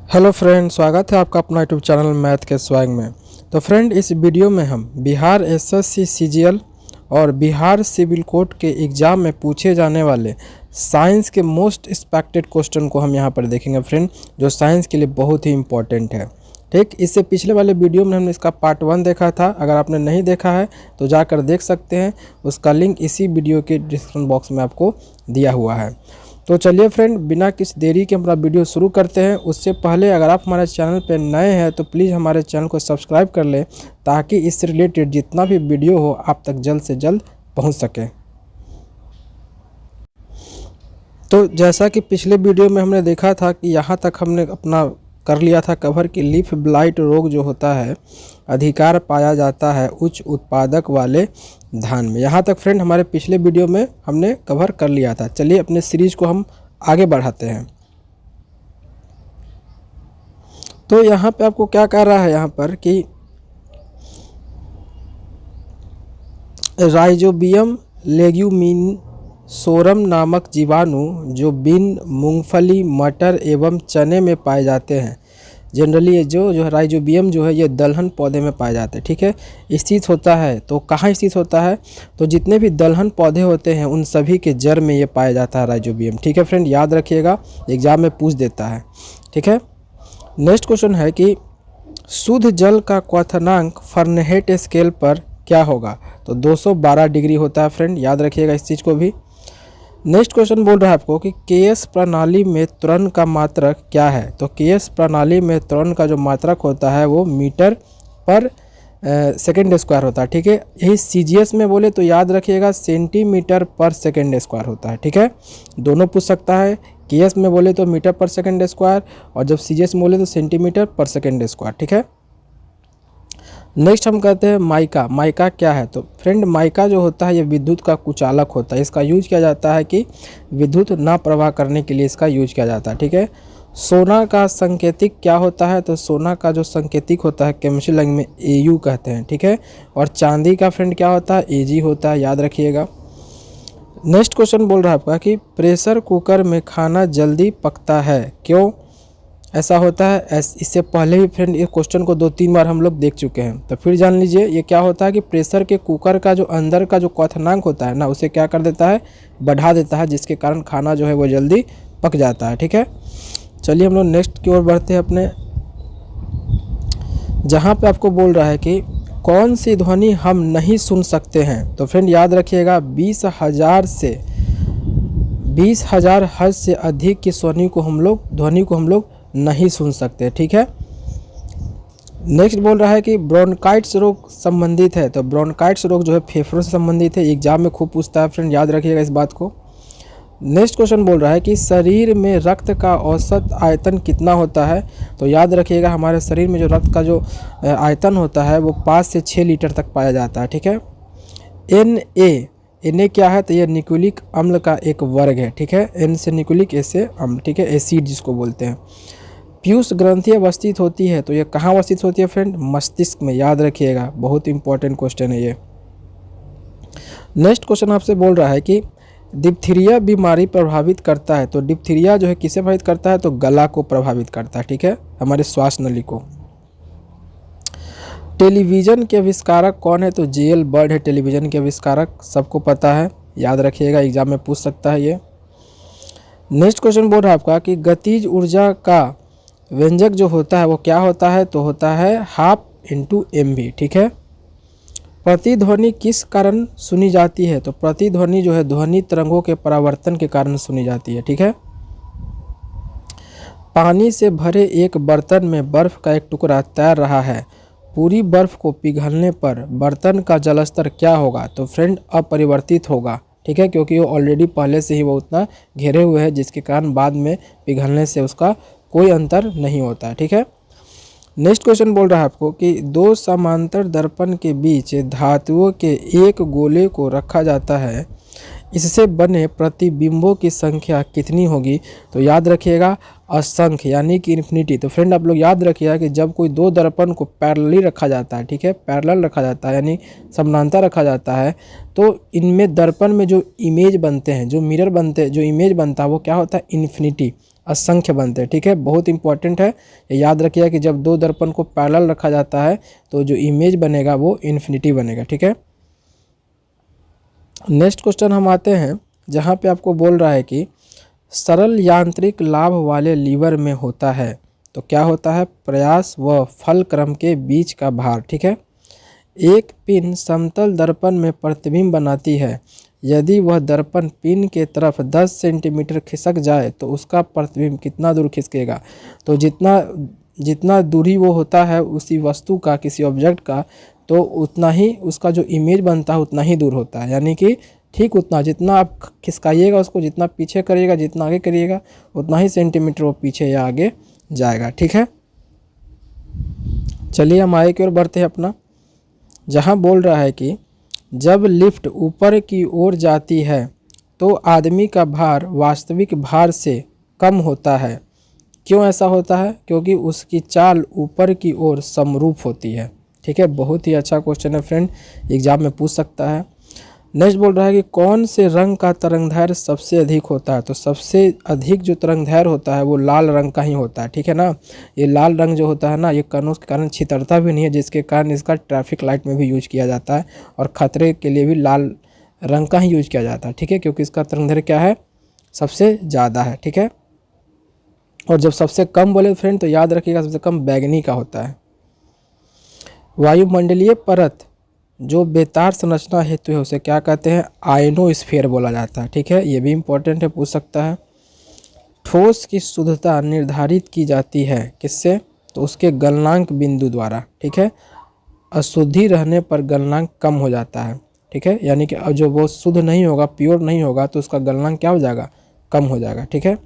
Hello friend, स्वागत है आपका अपना यूट्यूब चैनल मैथ के स्वैग में। तो फ्रेंड, इस वीडियो में हम बिहार एसएससी सीजीएल और बिहार सिविल कोर्ट के एग्ज़ाम में पूछे जाने वाले साइंस के मोस्ट एक्सपेक्टेड क्वेश्चन को हम यहां पर देखेंगे फ्रेंड, जो साइंस के लिए बहुत ही इम्पोर्टेंट है। ठीक, इससे पिछले वाले वीडियो में हमने इसका पार्ट 1 देखा था। अगर आपने नहीं देखा है तो जाकर देख सकते हैं, उसका लिंक इसी वीडियो के डिस्क्रिप्शन बॉक्स में आपको दिया हुआ है। तो चलिए फ्रेंड, बिना किसी देरी के हमारा वीडियो शुरू करते हैं। उससे पहले अगर आप हमारे चैनल पर नए हैं तो प्लीज़ हमारे चैनल को सब्सक्राइब कर लें, ताकि इससे रिलेटेड जितना भी वीडियो हो आप तक जल्द से जल्द पहुंच सके। तो जैसा कि पिछले वीडियो में हमने देखा था कि यहाँ तक हमने अपना कर लिया था कवर कि लीफ ब्लाइट रोग जो होता है अधिकार पाया जाता है उच्च उत्पादक वाले धान में। यहाँ तक फ्रेंड हमारे पिछले वीडियो में हमने कवर कर लिया था। चलिए अपने सीरीज को हम आगे बढ़ाते हैं। तो यहाँ पे आपको क्या कह रहा है यहाँ पर कि राइजोबियम लेग्यूमिनोसोरम नामक जीवाणु जो बीन, मूंगफली, मटर एवं चने में पाए जाते हैं। जनरली ये जो राइजोबियम जो है ये दलहन पौधे में पाए जाते हैं। ठीक है, स्थित होता है। तो कहाँ स्थित होता है? तो जितने भी दलहन पौधे होते हैं उन सभी के जड़ में ये पाया जाता है राइजोबियम। ठीक है फ्रेंड, याद रखिएगा, एग्जाम में पूछ देता है। ठीक है, नेक्स्ट क्वेश्चन है कि शुद्ध जल का क्वथनांक फ़ारेनहाइट स्केल पर क्या होगा? तो 212 डिग्री होता है फ्रेंड, याद रखिएगा इस चीज़ को भी। नेक्स्ट क्वेश्चन बोल रहा है आपको कि केएस प्रणाली में त्वरण का मात्रक क्या है? तो केएस प्रणाली में त्वरण का जो मात्रक होता है वो मीटर पर सेकेंड स्क्वायर होता है। ठीक है, यही सीजीएस में बोले तो याद रखिएगा सेंटीमीटर पर सेकेंड स्क्वायर होता है। ठीक है, दोनों पूछ सकता है। केएस में बोले तो मीटर पर सेकेंड स्क्वायर, और जब सीजीएस में बोले तो सेंटीमीटर पर सेकेंड स्क्वायर। ठीक है, नेक्स्ट हम कहते हैं माइका। माइका क्या है? तो फ्रेंड माइका जो होता है ये विद्युत का कुचालक होता है। इसका यूज किया जाता है कि विद्युत ना प्रवाह करने के लिए इसका यूज किया जाता है। ठीक है, सोना का संकेतिक क्या होता है? तो सोना का जो संकेतिक होता है केमिस्ट्री लैंग्वेज में एयू कहते हैं। ठीक है, और चांदी का फ्रेंड क्या होता है? एजी होता है, याद रखिएगा। नेक्स्ट क्वेश्चन बोल रहा है आपका कि प्रेशर कुकर में खाना जल्दी पकता है, क्यों ऐसा होता है? इससे पहले भी फ्रेंड ये क्वेश्चन को 2-3 बार हम लोग देख चुके हैं, तो फिर जान लीजिए। ये क्या होता है कि प्रेशर के कुकर का जो अंदर का जो क्वथनांक होता है ना, उसे क्या कर देता है? बढ़ा देता है, जिसके कारण खाना जो है वो जल्दी पक जाता है। ठीक है, चलिए हम लोग नेक्स्ट की ओर बढ़ते हैं अपने, जहाँ पे आपको बोल रहा है कि कौन सी ध्वनि हम नहीं सुन सकते हैं? तो फ्रेंड याद रखिएगा 20,000 हर्ट्ज से अधिक की ध्वनि को हम लोग नहीं सुन सकते। ठीक है, नेक्स्ट बोल रहा है कि ब्रोंकाइटिस रोग संबंधित है। तो ब्रोंकाइटिस रोग जो है फेफड़ों से संबंधित है, एग्जाम में खूब पूछता है फ्रेंड, याद रखिएगा इस बात को। नेक्स्ट क्वेश्चन बोल रहा है कि शरीर में रक्त का औसत आयतन कितना होता है? तो याद रखिएगा हमारे शरीर में जो रक्त का जो आयतन होता है वो 5 से 6 लीटर तक पाया जाता है। ठीक है, Na क्या है? तो ये न्यूक्लिक अम्ल का एक वर्ग है। ठीक है, N से न्यूक्लिक, A से अम्ल। ठीक है, एसिड जिसको बोलते हैं। पीयूष ग्रंथि अवस्थित होती है, तो ये कहाँ अवस्थित होती है फ्रेंड? मस्तिष्क में, याद रखिएगा, बहुत इंपॉर्टेंट क्वेश्चन है ये। नेक्स्ट क्वेश्चन आपसे बोल रहा है कि डिप्थीरिया बीमारी प्रभावित करता है। तो डिप्थीरिया जो है किसे प्रभावित करता है? तो गला को प्रभावित करता है। ठीक है, हमारे श्वास नली को। टेलीविज़न के आविष्कारक कौन है? तो जेएल बर्ड है टेलीविज़न के आविष्कारक, सबको पता है, याद रखिएगा, एग्जाम में पूछ सकता है ये। नेक्स्ट क्वेश्चन बोल रहा है आपका कि गतिज ऊर्जा का व्यंजक जो होता है वो क्या होता है? तो होता है 12 mv। ठीक है, प्रतिध्वनि किस कारण सुनी जाती है? तो प्रतिध्वनि जो है ध्वनि तरंगों के परावर्तन के कारण सुनी जाती है। ठीक है, पानी से भरे एक बर्तन में बर्फ का एक टुकड़ा तैर रहा है, पूरी बर्फ को पिघलने पर बर्तन का जलस्तर क्या होगा? तो फ्रेंड अपरिवर्तित होगा। ठीक है, क्योंकि वो ऑलरेडी पहले से ही वो उतना घेरे हुए है, जिसके कारण बाद में पिघलने से उसका कोई अंतर नहीं होता है। ठीक है, नेक्स्ट क्वेश्चन बोल रहा है आपको कि 2 समांतर दर्पण के बीच धातुओं के एक गोले को रखा जाता है, इससे बने प्रतिबिंबों की संख्या कितनी होगी? तो याद रखिएगा असंख्य यानी कि इन्फिनिटी। तो फ्रेंड आप लोग याद रखिएगा कि जब कोई दो दर्पण को पैरेलली रखा जाता है, ठीक है, पैरेलल रखा जाता है यानी समानांतर रखा जाता है, तो इनमें दर्पण में जो इमेज बनते हैं, जो मिरर बनते हैं, जो इमेज बनता है वो क्या होता है? इन्फिनिटी, असंख्य बनते हैं। ठीक है, बहुत इंपॉर्टेंट है, ये याद रखिएगा कि जब दो दर्पण को पैरेलल रखा जाता है तो जो इमेज बनेगा वो इन्फिनिटी बनेगा। ठीक है, नेक्स्ट क्वेश्चन हम आते हैं जहाँ पे आपको बोल रहा है कि सरल यांत्रिक लाभ वाले लीवर में होता है, तो क्या होता है? प्रयास व फल क्रम के बीच का भार। ठीक है, एक पिन समतल दर्पण में प्रतिबिंब बनाती है, यदि वह दर्पण पिन के तरफ 10 सेंटीमीटर खिसक जाए तो उसका प्रतिबिंब कितना दूर खिसकेगा? तो जितना दूरी वो होता है उसी वस्तु का, किसी ऑब्जेक्ट का, तो उतना ही उसका जो इमेज बनता है उतना ही दूर होता है, यानी कि ठीक उतना, जितना आप खिसकाइएगा उसको, जितना पीछे करिएगा, जितना आगे करिएगा, उतना ही सेंटीमीटर वो पीछे या आगे जाएगा। ठीक है, चलिए हम आगे की ओर बढ़ते हैं अपना, जहाँ बोल रहा है कि जब लिफ्ट ऊपर की ओर जाती है तो आदमी का भार वास्तविक भार से कम होता है। क्यों ऐसा होता है? क्योंकि उसकी चाल ऊपर की ओर समरूप होती है। ठीक है, बहुत ही अच्छा क्वेश्चन है फ्रेंड, एग्जाम में पूछ सकता है। नेक्स्ट बोल रहा है कि कौन से रंग का तरंगदैर्घ्य सबसे अधिक होता है? तो सबसे अधिक जो तरंगदैर्घ्य होता है वो लाल रंग का ही होता है। ठीक है ना, ये लाल रंग जो होता है ना, ये कणों के कारण छितरता भी नहीं है, जिसके कारण इसका ट्रैफिक लाइट में भी यूज किया जाता है और खतरे के लिए भी लाल रंग का ही यूज किया जाता है। ठीक है, क्योंकि इसका तरंगदैर्घ्य क्या है? सबसे ज़्यादा है। ठीक है, और जब सबसे कम बोले फ्रेंड तो याद रखिएगा सबसे कम बैगनी का होता है। वायुमंडलीय परत जो बेतार संरचना हेतु है उसे क्या कहते हैं? आयनोस्फीयर बोला जाता है। ठीक है, ये भी इंपॉर्टेंट है, पूछ सकता है। ठोस की शुद्धता निर्धारित की जाती है किससे? तो उसके गलनांक बिंदु द्वारा। ठीक है, अशुद्धि रहने पर गलनांक कम हो जाता है। ठीक है, यानी कि जो वो शुद्ध नहीं होगा, प्योर नहीं होगा, तो उसका गलनांक क्या हो जाएगा? कम हो जाएगा। ठीक है,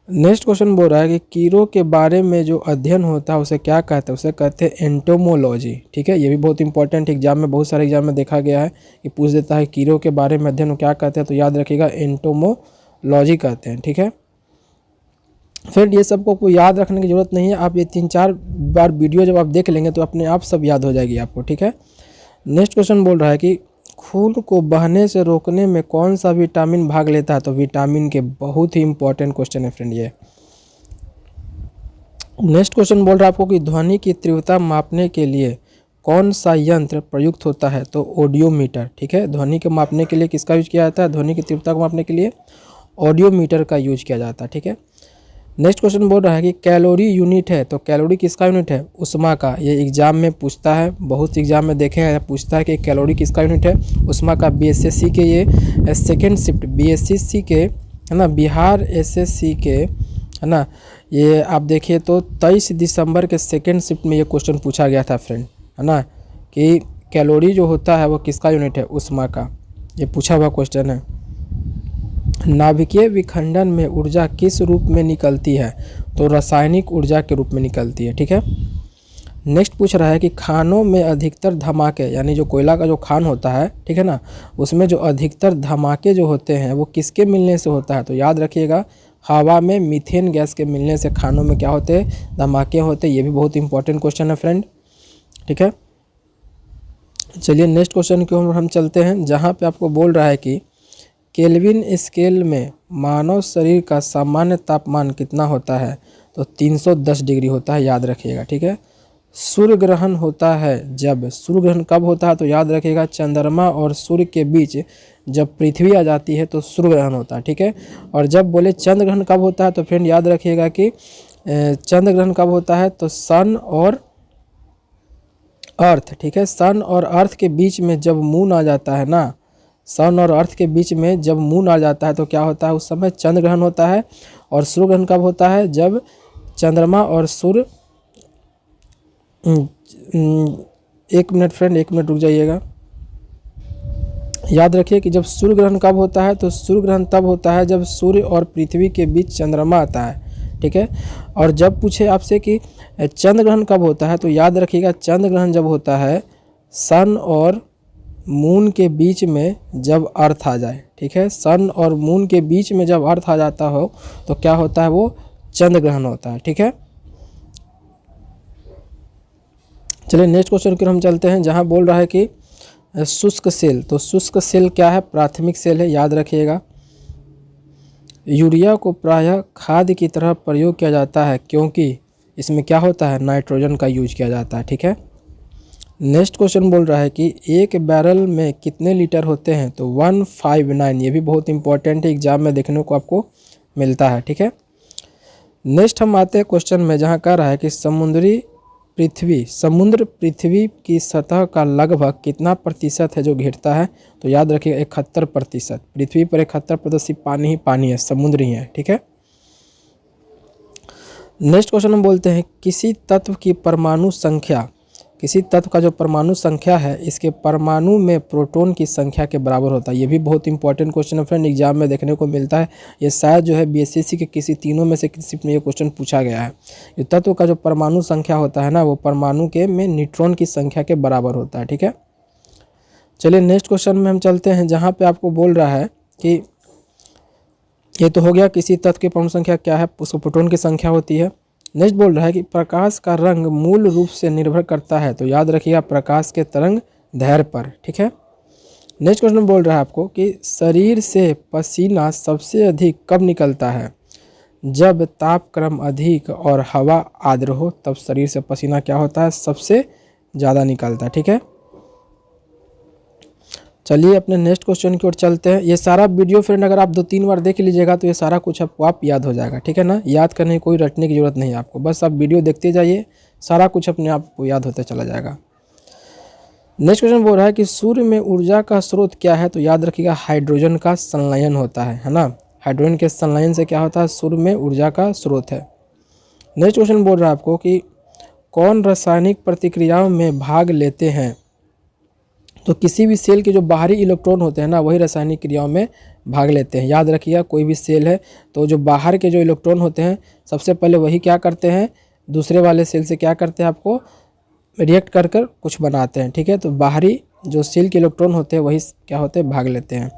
नेक्स्ट क्वेश्चन बोल रहा है कि कीड़ों के बारे में जो अध्ययन होता है उसे क्या कहते हैं? उसे कहते हैं एंटोमोलॉजी। ठीक है, ये भी बहुत इंपॉर्टेंट एग्जाम में, बहुत सारे एग्जाम में देखा गया है कि पूछ देता है कीड़ों के बारे में अध्ययन क्या कहते हैं, तो याद रखिएगा एंटोमोलॉजी कहते हैं। ठीक है, फिर ये सबको कोई याद रखने की जरूरत नहीं है, आप ये 3-4 बार वीडियो जब आप देख लेंगे तो अपने आप सब याद हो जाएगी आपको। ठीक है, नेक्स्ट क्वेश्चन बोल रहा है कि खून को बहने से रोकने में कौन सा विटामिन भाग लेता है? तो विटामिन के, बहुत ही इंपॉर्टेंट क्वेश्चन है फ्रेंड ये। नेक्स्ट क्वेश्चन बोल रहा है आपको कि ध्वनि की तीव्रता मापने के लिए कौन सा यंत्र प्रयुक्त होता है? तो ऑडियोमीटर। ठीक है, ध्वनि को मापने के लिए किसका यूज किया जाता है? ध्वनि की तीव्रता को मापने के लिए ऑडियोमीटर का यूज किया जाता है। ठीक है, नेक्स्ट क्वेश्चन बोल रहा है कि कैलोरी यूनिट है, तो कैलोरी किसका यूनिट है? उष्मा का। ये एग्जाम में पूछता है, बहुत एग्जाम में देखे हैं, पूछता है कि कैलोरी किसका यूनिट है? उष्मा का। बीएसएससी के ये सेकेंड शिफ्ट, बीएसएससी के, है ना, बिहार एसएससी के, है ना, ये आप देखिए तो 23 दिसंबर के सेकेंड शिफ्ट में ये क्वेश्चन पूछा गया था फ्रेंड, है ना, कि कैलोरी जो होता है वो किसका यूनिट है? उष्मा का। ये पूछा हुआ क्वेश्चन है। नाभिकीय विखंडन में ऊर्जा किस रूप में निकलती है? तो रासायनिक ऊर्जा के रूप में निकलती है। ठीक है, नेक्स्ट पूछ रहा है कि खानों में अधिकतर धमाके, यानी जो कोयला का जो खान होता है, ठीक है ना, उसमें जो अधिकतर धमाके जो होते हैं वो किसके मिलने से होता है? तो याद रखिएगा हवा में मीथेन गैस के मिलने से खानों में क्या होते हैं? धमाके होते हैं। ये भी बहुत इंपॉर्टेंट क्वेश्चन है फ्रेंड। ठीक है, चलिए नेक्स्ट क्वेश्चन की ओर हम चलते हैं, जहाँ पे आपको बोल रहा है कि केल्विन स्केल में मानव शरीर का सामान्य तापमान कितना होता है? तो 310 डिग्री होता है, याद रखिएगा। ठीक है, सूर्य ग्रहण होता है जब, सूर्य ग्रहण कब होता है? तो याद रखिएगा चंद्रमा और सूर्य के बीच जब पृथ्वी आ जाती है तो सूर्य ग्रहण होता है। ठीक है, और जब बोले चंद्र ग्रहण कब होता है तो फ्रेंड याद रखिएगा कि चंद्र ग्रहण कब होता है? तो सन और अर्थ। ठीक है, सन और अर्थ के बीच में जब मून आ जाता है ना, सन और अर्थ के बीच में जब मून आ जाता है तो क्या होता है? उस समय चंद्र ग्रहण होता है। और सूर्य ग्रहण कब होता है? जब चंद्रमा और सूर्य, एक मिनट फ्रेंड, एक मिनट रुक जाइएगा। याद रखिए कि जब सूर्य ग्रहण कब होता है? तो सूर्य ग्रहण तब होता है जब सूर्य और पृथ्वी के बीच चंद्रमा आता है। ठीक है, और जब पूछे आपसे कि चंद्र ग्रहण कब होता है तो याद रखिएगा चंद्र ग्रहण जब होता है सन और मून के बीच में जब अर्थ आ जाए, ठीक है, सन और मून के बीच में जब अर्थ आ जाता हो तो क्या होता है, वो चंद्र ग्रहण होता है, ठीक है। चलिए नेक्स्ट क्वेश्चन की हम चलते हैं, जहां बोल रहा है कि शुष्क सेल, तो शुष्क सेल क्या है, प्राथमिक सेल है, याद रखिएगा। यूरिया को प्रायः खाद की तरह प्रयोग किया जाता है क्योंकि इसमें क्या होता है, नाइट्रोजन का यूज किया जाता है, ठीक है। नेक्स्ट क्वेश्चन बोल रहा है कि एक बैरल में कितने लीटर होते हैं, तो 159, ये भी बहुत इंपॉर्टेंट है, एग्जाम में देखने को आपको मिलता है, ठीक है। नेक्स्ट हम आते हैं क्वेश्चन में, जहां कह रहा है कि समुद्र पृथ्वी की सतह का लगभग कितना प्रतिशत है जो घेरता है, तो याद रखिएगा 71%। पृथ्वी पर 71% पानी ही पानी है, समुद्र ही है, ठीक है। नेक्स्ट क्वेश्चन हम बोलते हैं किसी तत्व की परमाणु संख्या, किसी तत्व का जो परमाणु संख्या है इसके परमाणु में प्रोटॉन की संख्या के बराबर होता है। ये भी बहुत इंपॉर्टेंट क्वेश्चन है फ्रेंड, एग्जाम में देखने को मिलता है। ये शायद जो है बीएसएससी के किसी तीनों में से किसी में ये क्वेश्चन पूछा गया है। ये तत्व का जो परमाणु संख्या होता है ना, वो परमाणु के में न्यूट्रॉन की संख्या के बराबर होता है, ठीक है। चलिए नेक्स्ट क्वेश्चन में हम चलते हैं, जहाँ पे आपको बोल रहा है कि ये तो हो गया किसी तत्व की परमाणु संख्या क्या है, उसको प्रोटॉन की संख्या होती है। नेक्स्ट बोल रहा है कि प्रकाश का रंग मूल रूप से निर्भर करता है, तो याद रखिएगा प्रकाश के तरंग दैर्घ्य पर, ठीक है। नेक्स्ट क्वेश्चन बोल रहा है आपको कि शरीर से पसीना सबसे अधिक कब निकलता है, जब तापक्रम अधिक और हवा आर्द्र हो, तब शरीर से पसीना क्या होता है, सबसे ज़्यादा निकलता है, ठीक है। चलिए अपने नेक्स्ट क्वेश्चन की ओर चलते हैं। ये सारा वीडियो फ्रेंड अगर आप 2-3 बार देख लीजिएगा तो ये सारा कुछ आपको आप याद हो जाएगा, ठीक है ना। याद करने की कोई रटने की जरूरत नहीं है आपको, बस आप वीडियो देखते जाइए, सारा कुछ अपने आप को याद होता चला जाएगा। नेक्स्ट क्वेश्चन बोल रहा है कि सूर्य में ऊर्जा का स्रोत क्या है, तो याद रखिएगा हाइड्रोजन का संलयन होता है ना। हाइड्रोजन के संलयन से क्या होता है, सूर्य में ऊर्जा का स्रोत है। नेक्स्ट क्वेश्चन बोल रहा है आपको कि कौन रासायनिक प्रतिक्रियाओं में भाग लेते हैं, तो किसी भी सेल के जो बाहरी इलेक्ट्रॉन होते हैं ना, वही रासायनिक क्रियाओं में भाग लेते हैं। याद रखिएगा कोई भी सेल है तो जो बाहर के जो इलेक्ट्रॉन होते हैं सबसे पहले वही क्या करते हैं, दूसरे वाले सेल से क्या करते हैं, आपको रिएक्ट कर कर कुछ बनाते हैं, ठीक है। तो बाहरी जो सेल के इलेक्ट्रॉन होते हैं वही क्या होते हैं, भाग लेते हैं।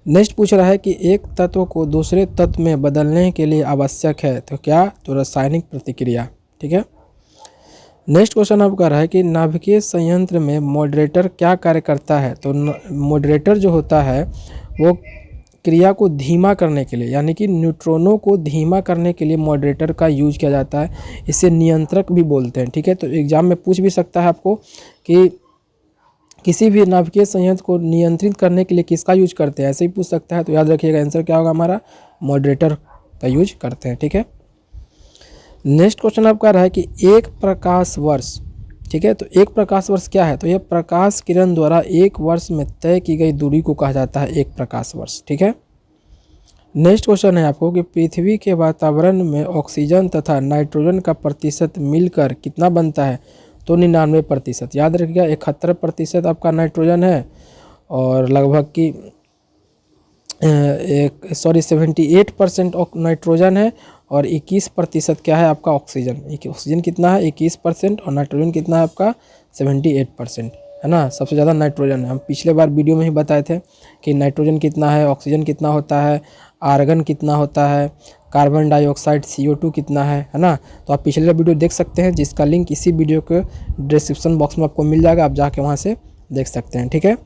नेक्स्ट पूछ रहा है कि एक तत्व को दूसरे तत्व में बदलने के लिए आवश्यक है, तो क्या, तो रासायनिक प्रतिक्रिया, ठीक है। नेक्स्ट क्वेश्चन अब कह रहा है कि नाभिकीय संयंत्र में मॉडरेटर क्या कार्य करता है, तो मॉडरेटर जो होता है वो क्रिया को धीमा करने के लिए, यानी कि न्यूट्रॉनों को धीमा करने के लिए मॉडरेटर का यूज किया जाता है। इसे नियंत्रक भी बोलते हैं, ठीक है। तो एग्जाम में पूछ भी सकता है आपको कि किसी भी नाभिकीय संयंत्र को नियंत्रित करने के लिए किसका यूज करते हैं, ऐसे ही पूछ सकता है। तो याद रखिएगा आंसर क्या होगा हमारा, मॉडरेटर का यूज करते हैं, ठीक है। नेक्स्ट क्वेश्चन आपका रहा है कि एक प्रकाश वर्ष, ठीक है। तो एक प्रकाश वर्ष क्या है, तो यह प्रकाश किरण द्वारा एक वर्ष में तय की गई दूरी को कहा जाता है एक प्रकाश वर्ष, ठीक है। नेक्स्ट क्वेश्चन है आपको कि पृथ्वी के वातावरण में ऑक्सीजन तथा नाइट्रोजन का प्रतिशत मिलकर कितना बनता है, तो 99%। याद रखिएगा 71% आपका नाइट्रोजन है और लगभग की 78% नाइट्रोजन है और 21% क्या है आपका ऑक्सीजन। ऑक्सीजन कितना है 21% और नाइट्रोजन कितना है आपका 78%, है ना। सबसे ज़्यादा नाइट्रोजन है। हम पिछले बार वीडियो में ही बताए थे कि नाइट्रोजन कितना है, ऑक्सीजन कितना होता है, आर्गन कितना होता है, कार्बन डाइऑक्साइड CO2 कितना है ना। तो आप पिछले वीडियो देख सकते हैं, जिसका लिंक इसी वीडियो के डिस्क्रिप्शन बॉक्स में आपको मिल जाएगा, आप जाके वहाँ से देख सकते हैं, ठीक है।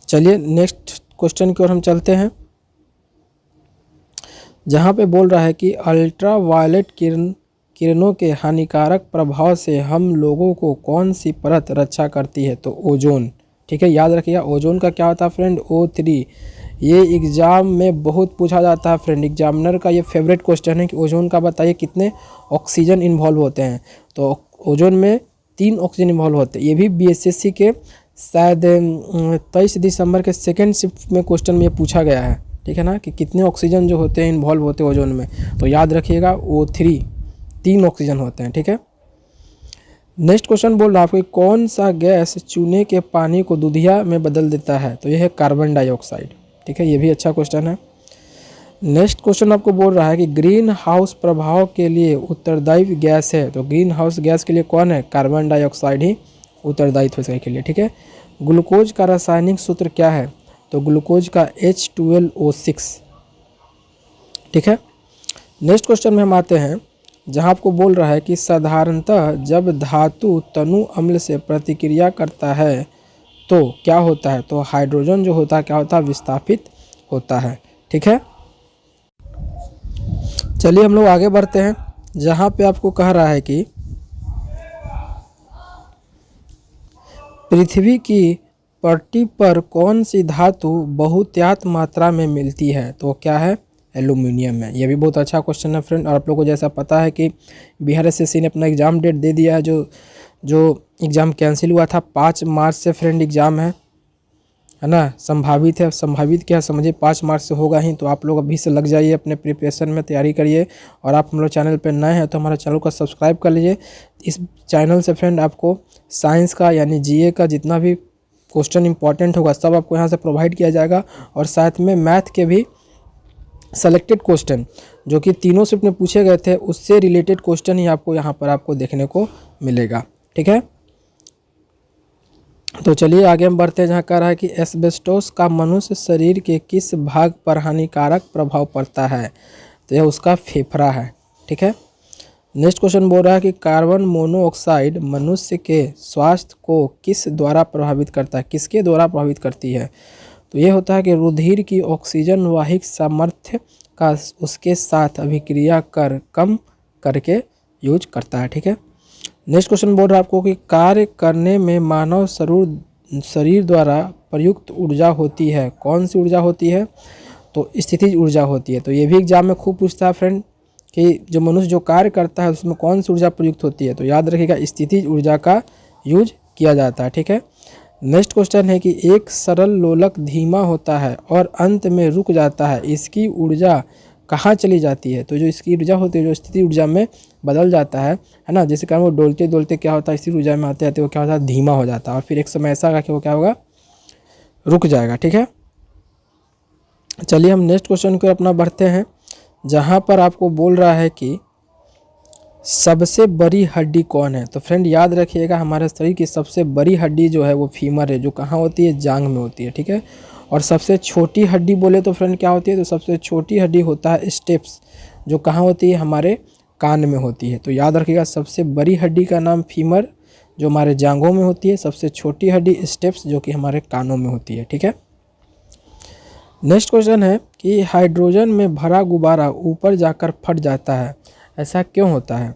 चलिए नेक्स्ट क्वेश्चन की ओर हम चलते हैं, जहाँ पे बोल रहा है कि अल्ट्रा वायलेट किरणों के हानिकारक प्रभाव से हम लोगों को कौन सी परत रक्षा करती है, तो ओजोन, ठीक है। याद रखिएगा ओजोन का क्या होता है फ्रेंड, O3। ये एग्ज़ाम में बहुत पूछा जाता है फ्रेंड, एग्जामिनर का ये फेवरेट क्वेश्चन है कि ओजोन का बताइए कितने ऑक्सीजन इन्वॉल्व होते हैं। तो ओजोन में 3 ऑक्सीजन इन्वॉल्व होते हैं। ये भी BSSC के शायद 23 दिसंबर के सेकेंड शिफ्ट में क्वेश्चन में ये पूछा गया है, ठीक है ना, कि कितने ऑक्सीजन जो होते हैं इन्वॉल्व होते हैं ओजोन में। तो याद रखिएगा O3, 3 ऑक्सीजन होते हैं, ठीक है। नेक्स्ट क्वेश्चन बोल रहा है आपको कौन सा गैस चूने के पानी को दूधिया में बदल देता है, तो यह है कार्बन डाइऑक्साइड, ठीक है। ये भी अच्छा क्वेश्चन है। नेक्स्ट क्वेश्चन आपको बोल रहा है कि ग्रीन हाउस प्रभाव के लिए उत्तरदायी गैस है, तो ग्रीन हाउस गैस के लिए कौन है, कार्बन डाइऑक्साइड ही उत्तरदायित्व है के लिए, ठीक है। ग्लूकोज का रासायनिक सूत्र क्या है? तो ग्लूकोज का H12O6। ठीक है। नेक्स्ट क्वेश्चन में हम आते हैं, जहां आपको बोल रहा है कि साधारणतः जब धातु तनु अम्ल से प्रतिक्रिया करता है तो क्या होता है? तो हाइड्रोजन जो होता है क्या होता है? विस्थापित होता है। ठीक है। चलिए हम लोग आगे बढ़ते हैं, जहां पे आपको कह रहा है कि पृथ्वी की पट्टी पर कौन सी धातु बहुतायत मात्रा में मिलती है? तो क्या है? एल्यूमिनियम है। ये भी बहुत अच्छा क्वेश्चन है फ्रेंड। और आप लोगों को जैसा पता है कि बिहार एसएससी ने अपना एग्ज़ाम डेट दे दिया है, जो एग्ज़ाम कैंसिल हुआ था 5 मार्च से फ्रेंड एग्ज़ाम है ना। संभावित है, संभावित क्या समझिए 5 मार्च से होगा ही। तो आप लोग अभी से लग जाइए, अपने प्रिपरेशन में तैयारी करिए। और आप हम लोग चैनल पर नए हैं तो हमारा चैनल को सब्सक्राइब कर लीजिए। इस चैनल से फ्रेंड आपको साइंस का यानी जीए का जितना भी क्वेश्चन इंपॉर्टेंट होगा सब आपको यहाँ से प्रोवाइड किया जाएगा। और साथ में मैथ के भी सेलेक्टेड क्वेश्चन जो कि तीनों शिफ्ट में पूछे गए थे उससे रिलेटेड क्वेश्चन ही आपको यहाँ पर आपको देखने को मिलेगा। ठीक है। तो चलिए आगे हम बढ़ते हैं, जहाँ कह रहा है कि एस्बेस्टोस का मनुष्य शरीर के किस भाग पर हानिकारक प्रभाव पड़ता है? तो यह उसका फेफड़ा है। ठीक है। नेक्स्ट क्वेश्चन बोल रहा है कि कार्बन मोनोऑक्साइड मनुष्य के स्वास्थ्य को किस द्वारा प्रभावित करता है? किसके द्वारा प्रभावित करती है? तो ये होता है कि रुधिर की ऑक्सीजन वाहिक सामर्थ्य का उसके साथ अभिक्रिया कर कम करके यूज करता है। ठीक है। नेक्स्ट क्वेश्चन बोल रहा है आपको कि कार्य करने में मानव शरीर द्वारा प्रयुक्त ऊर्जा होती है, कौन सी ऊर्जा होती है? तो स्थितिज ऊर्जा होती है। तो ये भी एग्जाम में खूब पूछता है फ्रेंड कि जो मनुष्य जो कार्य करता है उसमें कौन सी ऊर्जा प्रयुक्त होती है? तो याद रखिएगा स्थितिज ऊर्जा का यूज किया जाता है। ठीक है। नेक्स्ट क्वेश्चन है कि एक सरल लोलक धीमा होता है और अंत में रुक जाता है, इसकी ऊर्जा कहाँ चली जाती है? तो जो इसकी ऊर्जा होती है जो स्थिति ऊर्जा में बदल जाता है ना, जिसके कारण वो डोलते डोलते क्या होता है स्थिति ऊर्जा में आते आते वो क्या होता है धीमा हो जाता है। और फिर एक समय ऐसा आएगा कि वो क्या होगा रुक जाएगा। ठीक है। चलिए हम नेक्स्ट क्वेश्चन को अपना बढ़ते हैं, जहाँ पर आपको बोल रहा है कि सबसे बड़ी हड्डी कौन है? तो फ्रेंड याद रखिएगा हमारे शरीर की सबसे बड़ी हड्डी जो है वो फीमर है, जो कहाँ होती है? जांघ में होती है। ठीक है। और सबसे छोटी हड्डी बोले तो फ्रेंड क्या होती है? तो सबसे छोटी हड्डी होता है स्टेप्स, जो कहाँ होती है? हमारे कान में होती है। तो याद रखिएगा सबसे बड़ी हड्डी का नाम फीमर जो हमारे जांघों में होती है, सबसे छोटी हड्डी स्टेप्स जो कि हमारे कानों में होती है। ठीक है। नेक्स्ट क्वेश्चन है कि हाइड्रोजन में भरा गुब्बारा ऊपर जाकर फट जाता है, ऐसा क्यों होता है?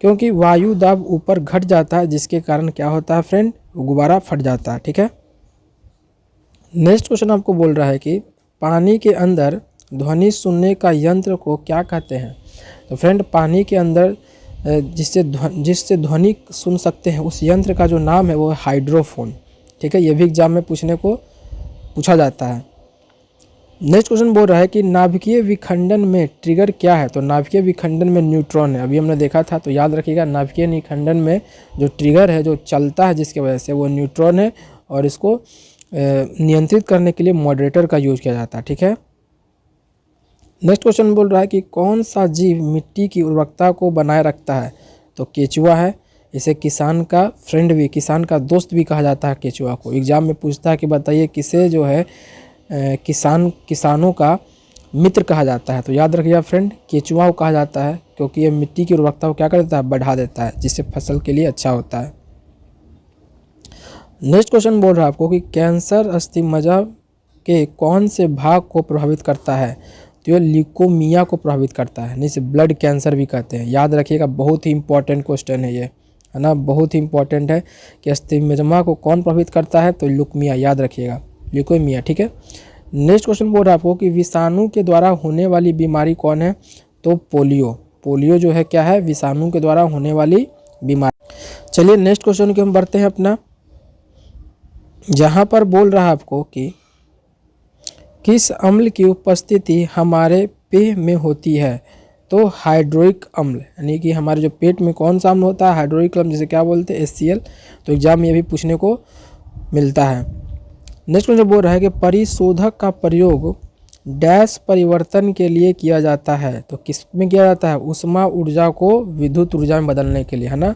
क्योंकि वायु दाब ऊपर घट जाता है, जिसके कारण क्या होता है फ्रेंड? गुब्बारा फट जाता है। ठीक है। नेक्स्ट क्वेश्चन आपको बोल रहा है कि पानी के अंदर ध्वनि सुनने का यंत्र को क्या कहते हैं? तो फ्रेंड पानी के अंदर जिससे ध्वनि सुन सकते हैं उस यंत्र का जो नाम है वो है हाइड्रोफोन। ठीक है। ये भी एग्जाम में पूछा जाता है। नेक्स्ट क्वेश्चन बोल रहा है कि नाभिकीय विखंडन में ट्रिगर क्या है? तो नाभिकीय विखंडन में न्यूट्रॉन है, अभी हमने देखा था। तो याद रखिएगा नाभिकीय विखंडन में जो ट्रिगर है जो चलता है जिसके वजह से वो न्यूट्रॉन है, और इसको नियंत्रित करने के लिए मॉडरेटर का यूज किया जाता है। ठीक है। नेक्स्ट क्वेश्चन बोल रहा है कि कौन सा जीव मिट्टी की उर्वरकता को बनाए रखता है? तो केचुआ है। इसे किसान का फ्रेंड भी, किसान का दोस्त भी कहा जाता है केचुआ को। एग्जाम में पूछता है कि बताइए किसे जो है किसानों का मित्र कहा जाता है? तो याद रखिएगा फ्रेंड केचुआ को कहा जाता है, क्योंकि ये मिट्टी की उर्वरकता को क्या कर देता है? बढ़ा देता है, जिससे फसल के लिए अच्छा होता है। नेक्स्ट क्वेश्चन बोल रहा है आपको कि कैंसर अस्थिमज्जा के कौन से भाग को प्रभावित करता है? तो ये ल्यूकोमिया को प्रभावित करता है, जिसे ब्लड कैंसर भी कहते हैं। याद रखिएगा बहुत ही इंपॉर्टेंट क्वेश्चन है ये, है ना, बहुत ही इंपॉर्टेंट है कि अस्थिमज्जा को कौन प्रभावित करता है? तो ल्यूकोमिया, याद रखिएगा ल्यूकोमिया। ठीक है। नेक्स्ट क्वेश्चन बोल रहा है आपको कि विषाणु के द्वारा होने वाली बीमारी कौन है? तो पोलियो। पोलियो जो है क्या है? विषाणु के द्वारा होने वाली बीमारी। चलिए नेक्स्ट क्वेश्चन की हम बढ़ते हैं अपना, जहाँ पर बोल रहा है आपको कि किस अम्ल की उपस्थिति हमारे पेय में होती है? तो हाइड्रोइक अम्ल, यानी कि हमारे जो पेट में कौन सा अम्ल होता है? हाइड्रोइक अम्ल, जिसे क्या बोलते हैं? HCl। तो एग्जाम में ये भी पूछने को मिलता है। नेक्स्ट क्वेश्चन बोल रहा है कि परिशोधक का प्रयोग डैश परिवर्तन के लिए किया जाता है? तो किस में किया जाता है? ऊष्मा ऊर्जा को विद्युत ऊर्जा में बदलने के लिए, है ना।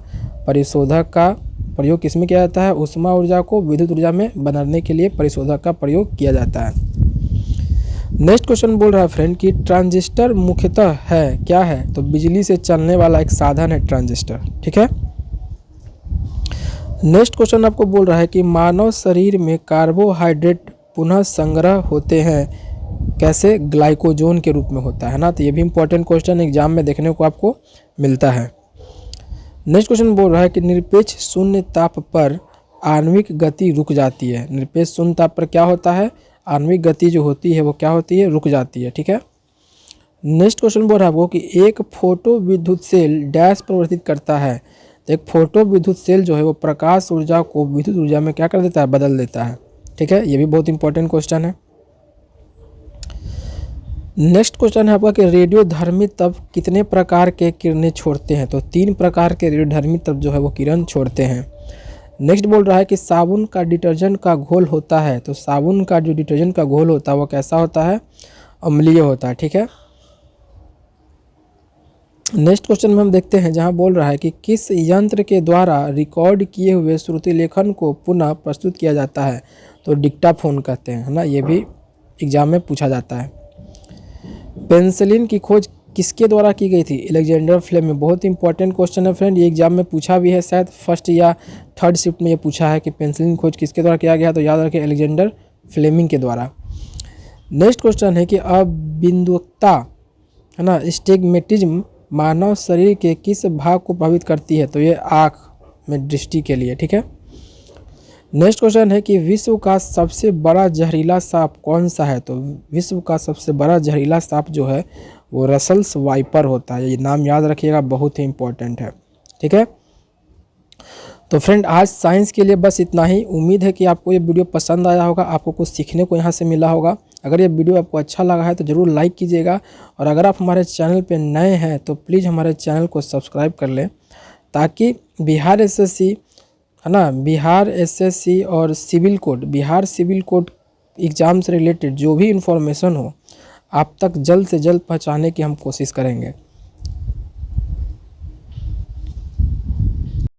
परिशोधक का प्रयोग किसमें किया जाता है? ऊष्मा ऊर्जा को विद्युत ऊर्जा में बदलने के लिए परिशोधक का प्रयोग किया जाता है। नेक्स्ट क्वेश्चन बोल रहा है फ्रेंड कि ट्रांजिस्टर मुख्यतः है क्या है? तो बिजली से चलने वाला एक साधन है ट्रांजिस्टर, ठीक है। नेक्स्ट क्वेश्चन आपको बोल रहा है कि मानव शरीर में कार्बोहाइड्रेट पुनः संग्रह होते हैं कैसे? ग्लाइकोजन के रूप में होता है ना। तो ये भी इंपॉर्टेंट क्वेश्चन एग्जाम में देखने को आपको मिलता है। नेक्स्ट क्वेश्चन बोल रहा है कि निरपेक्ष शून्य ताप पर आणविक गति रुक जाती है। निरपेक्ष शून्य ताप पर क्या होता है? आणविक गति जो होती है वो क्या होती है? रुक जाती है, ठीक है। नेक्स्ट क्वेश्चन बोल रहा है वो कि एक फोटो विद्युत सेल डैश परिवर्तित करता है। तो एक फोटो विद्युत सेल जो है वो प्रकाश ऊर्जा को विद्युत ऊर्जा में क्या कर देता है? बदल देता है, ठीक है। ये भी बहुत इंपॉर्टेंट क्वेश्चन है। नेक्स्ट क्वेश्चन है आपका कि रेडियोधर्मी तत्व कितने प्रकार के किरणें छोड़ते हैं? तो 3 प्रकार के रेडियोधर्मी तत्व जो है वो किरण छोड़ते हैं। नेक्स्ट बोल रहा है कि साबुन का डिटर्जेंट का घोल होता है। तो साबुन का जो डिटर्जेंट का घोल होता है वो कैसा होता है? अम्लीय होता है, ठीक है। नेक्स्ट क्वेश्चन में हम देखते हैं जहां बोल रहा है कि किस यंत्र के द्वारा रिकॉर्ड किए हुए श्रुति लेखन को पुनः प्रस्तुत किया जाता है? तो डिक्टाफोन कहते हैं, है ना। ये भी एग्जाम में पूछा जाता है। पेनिसिलिन की खोज किसके द्वारा की गई थी? Alexander Fleming. बहुत इंपॉर्टेंट क्वेश्चन है फ्रेंड, ये एग्जाम में पूछा भी है, शायद फर्स्ट या थर्ड शिफ्ट में ये पूछा है कि पेनिसिलिन खोज किसके द्वारा किया गया। तो याद रखें अलेक्जेंडर फ्लेमिंग के द्वारा। नेक्स्ट क्वेश्चन है कि अबिंदुकता, है ना, स्टिग्मेटिज्म मानव शरीर के किस भाग को प्रभावित करती है? तो ये आँख में दृष्टि के लिए, ठीक है। नेक्स्ट क्वेश्चन है कि विश्व का सबसे बड़ा जहरीला सांप कौन सा है? तो विश्व का सबसे बड़ा जहरीला सांप जो है वो रसल्स वाइपर होता है। ये नाम याद रखिएगा, बहुत ही इंपॉर्टेंट है, ठीक है। तो फ्रेंड आज साइंस के लिए बस इतना ही। उम्मीद है कि आपको ये वीडियो पसंद आया होगा, आपको कुछ सीखने को यहाँ से मिला होगा। अगर ये वीडियो आपको अच्छा लगा है तो ज़रूर लाइक कीजिएगा, और अगर आप हमारे चैनल पे नए हैं तो प्लीज़ हमारे चैनल को सब्सक्राइब कर लें, ताकि बिहार एसएससी, है ना, बिहार एसएससी और civil code, Bihar civil code exam से रिलेटेड जो भी इंफॉर्मेशन हो आप तक जल्द से जल्द पहुँचाने की हम कोशिश करेंगे।